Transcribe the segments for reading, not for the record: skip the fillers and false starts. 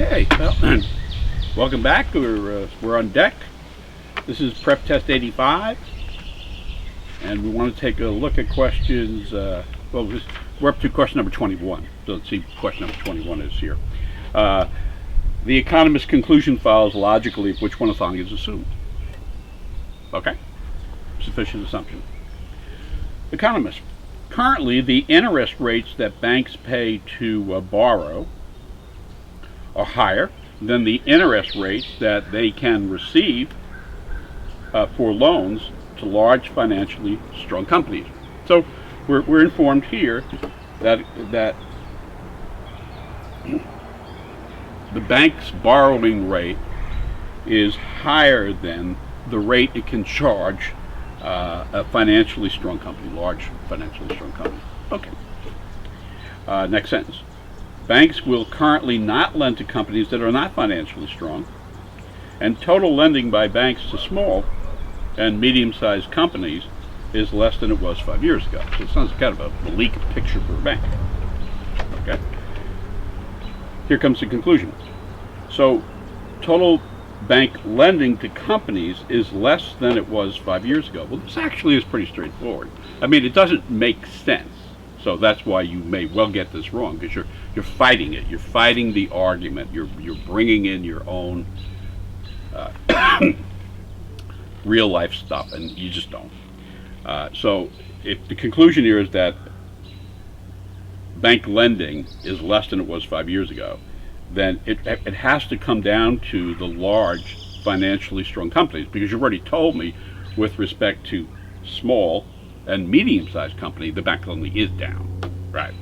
Okay, well, welcome back. We're on deck. This is Prep Test 85, and we want to take a look at questions. We're up to question number 21. So let's see what question number 21 is here. The economist's conclusion follows logically if which one of the following is assumed. Okay? Sufficient assumption. Economist. Currently, the interest rates that banks pay to borrow are higher than the interest rates that they can receive for loans to large financially strong companies. So we're informed here that the bank's borrowing rate is higher than the rate it can charge a financially strong company, large financially strong company. Okay. Next sentence. Banks will currently not lend to companies that are not financially strong, and total lending by banks to small and medium-sized companies is less than it was 5 years ago. So it sounds kind of a bleak picture for a bank. Okay. Here comes the conclusion. So total bank lending to companies is less than it was 5 years ago. Well, this actually is pretty straightforward. I mean, it doesn't make sense. So that's why you may well get this wrong, because you're fighting it. You're fighting the argument. You're bringing in your own real life stuff, and you just don't. So if the conclusion here is that bank lending is less than it was 5 years ago, then it has to come down to the large financially strong companies, because you've already told me with respect to small and medium-sized company, the bank lending is down, right?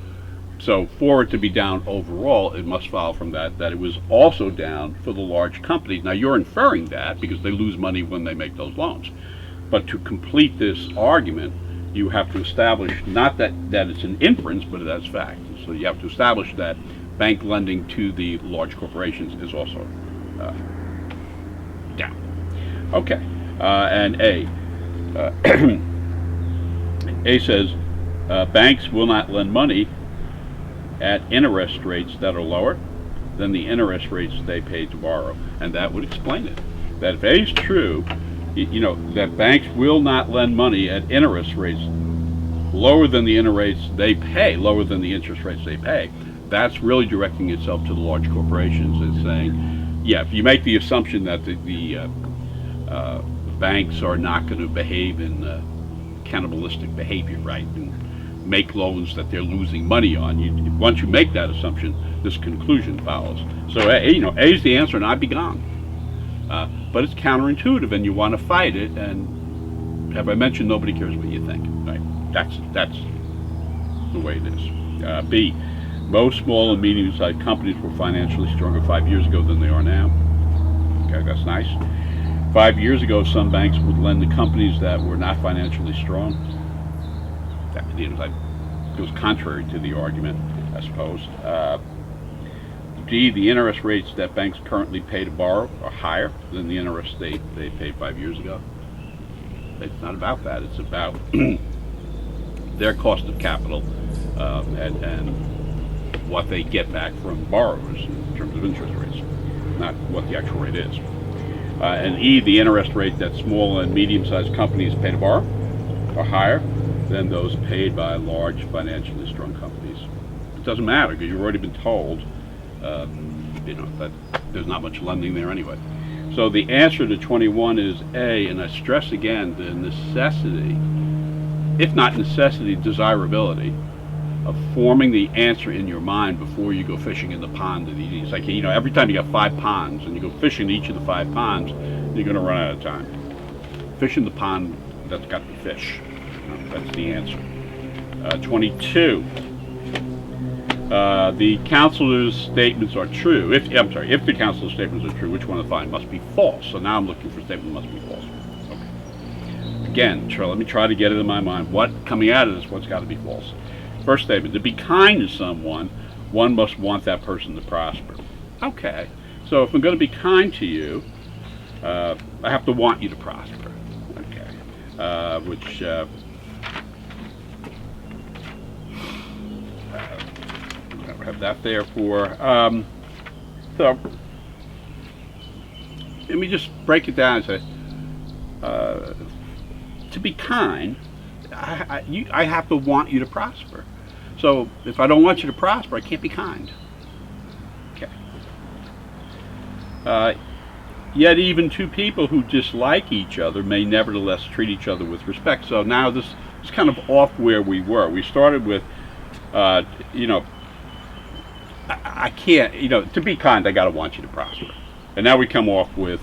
So for it to be down overall, it must follow from that it was also down for the large companies. Now you're inferring that because they lose money when they make those loans. But to complete this argument, you have to establish not that it's an inference, but that's fact. So you have to establish that bank lending to the large corporations is also down. Okay, and A. A says banks will not lend money at interest rates that are lower than the interest rates they pay to borrow, and that would explain it. That if A is true, that banks will not lend money at interest rates lower than the interest rates they pay, lower than the interest rates they pay. That's really directing itself to the large corporations and saying, yeah, if you make the assumption that the banks are not going to behave in cannibalistic behavior, right, and make loans that they're losing money on. Once you make that assumption, this conclusion follows. So A is the answer, and I'd be gone. But it's counterintuitive, and you want to fight it. And have I mentioned nobody cares what you think? Right? That's the way it is. B. Most small and medium-sized companies were financially stronger 5 years ago than they are now. Okay, that's nice. 5 years ago, some banks would lend to companies that were not financially strong. That goes contrary to the argument, I suppose. D, the interest rates that banks currently pay to borrow are higher than the interest they paid 5 years ago. It's not about that. It's about their cost of capital and what they get back from borrowers in terms of interest rates, not what the actual rate is. And E, the interest rate that small and medium-sized companies pay to borrow are higher than those paid by large financially strong companies. It doesn't matter because you've already been told that there's not much lending there anyway. So the answer to 21 is A, and I stress again the necessity, if not necessity, desirability of forming the answer in your mind before you go fishing in the pond. It's like, every time you got 5 ponds and you go fishing in each of the 5 ponds, you're going to run out of time. Fish in the pond that's got the fish. That's the answer. 22. The counselor's statements are true. If the counselor's statements are true, which one of the following must be false? So now I'm looking for a statement that must be false. Okay. Again, let me try to get it in my mind. Coming out of this, what's got to be false? First statement, to be kind to someone, one must want that person to prosper. Okay, so if I'm going to be kind to you, I have to want you to prosper. Okay, which have that there for So let me just break it down and say, to be kind, I have to want you to prosper. So if I don't want you to prosper, I can't be kind. Okay. Yet even two people who dislike each other may nevertheless treat each other with respect. So now this is kind of off where we were. We started with, you know, I can't, you know, to be kind, I gotta want you to prosper. And now we come off with,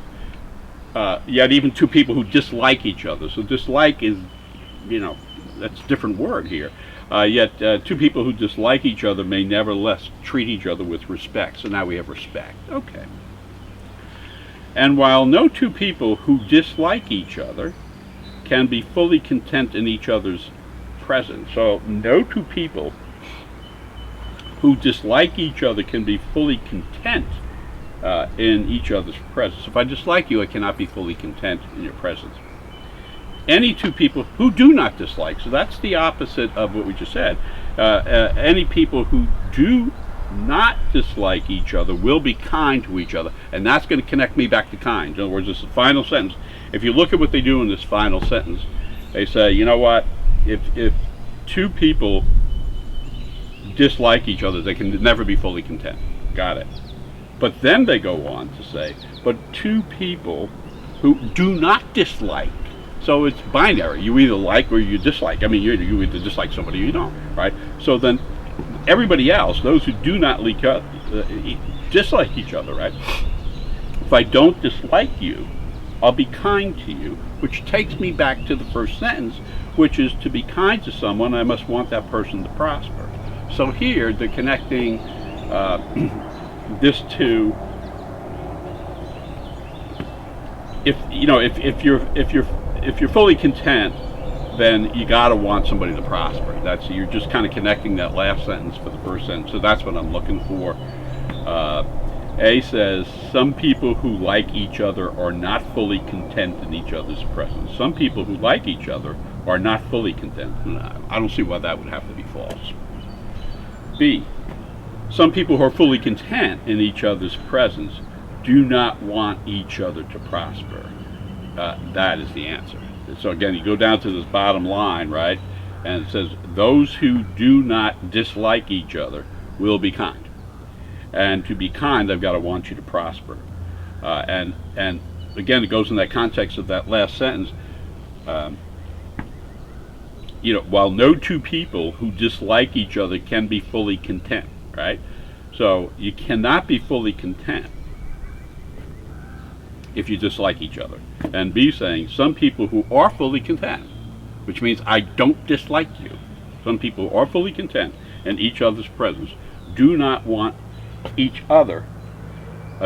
yet even two people who dislike each other. So dislike is, you know, that's a different word here. Yet two people who dislike each other may nevertheless treat each other with respect. So now we have respect. Okay. And while no two people who dislike each other can be fully content in each other's presence. So no two people who dislike each other can be fully content in each other's presence. If I dislike you, I cannot be fully content in your presence. Any two people who do not dislike, so that's the opposite of what we just said. Any people who do not dislike each other will be kind to each other, and that's going to connect me back to kind. In other words, this is the final sentence. If you look at what they do in this final sentence, they say, you know what, if two people dislike each other, they can never be fully content. Got it. But then they go on to say, but two people who do not dislike, so it's binary. You either like or you dislike. I mean, you either dislike somebody or you don't, right? So then everybody else, those who do not dislike each other, right? If I don't dislike you, I'll be kind to you, which takes me back to the first sentence, which is to be kind to someone, I must want that person to prosper. So here they're connecting this to, if you're fully content, then you got to want somebody to prosper. You're just kind of connecting that last sentence for the first sentence. So that's what I'm looking for. A says, some people who like each other are not fully content in each other's presence. Some people who like each other are not fully content. I don't see why that would have to be false. B, some people who are fully content in each other's presence do not want each other to prosper. That is the answer. So again, you go down to this bottom line, right? And it says, those who do not dislike each other will be kind. And to be kind, I've got to want you to prosper. And again, it goes in that context of that last sentence. While no two people who dislike each other can be fully content, right? So you cannot be fully content if you dislike each other. And B saying, some people who are fully content, which means I don't dislike you. Some people who are fully content in each other's presence do not want each other,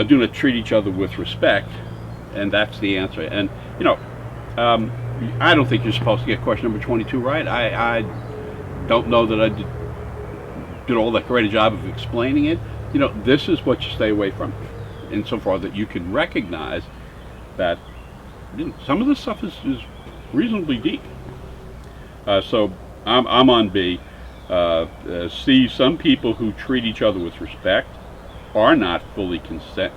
do not treat each other with respect, and that's the answer. And I don't think you're supposed to get question number 22 right. I don't know that I did all that great a job of explaining it. This is what you stay away from, insofar that you can recognize that some of this stuff is reasonably deep. So I'm on B. C, some people who treat each other with respect are not fully content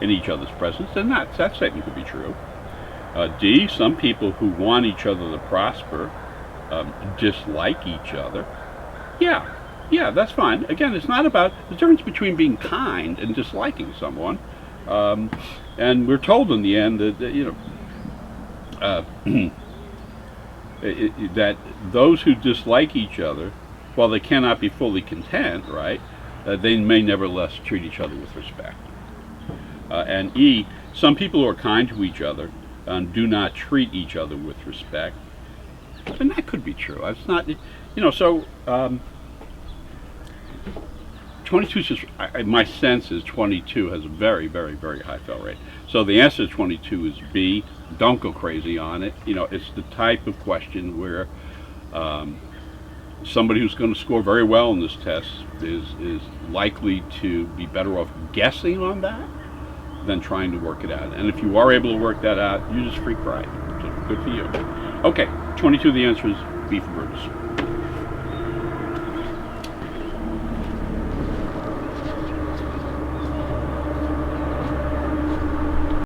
in each other's presence, and that statement could be true. D, some people who want each other to prosper dislike each other. Yeah, that's fine. Again, it's not about the difference between being kind and disliking someone. And we're told in the end that that those who dislike each other, while they cannot be fully content, right, they may nevertheless treat each other with respect. And E, some people who are kind to each other do not treat each other with respect. And that could be true. It's not, so 22 says, my sense is 22 has a very, very, very high fail rate. So the answer to 22 is B. Don't go crazy on it. It's the type of question where somebody who's going to score very well in this test is likely to be better off guessing on that than trying to work it out. And if you are able to work that out, you just freak right. So good for you. Okay, 22, the answer is B for Brutus.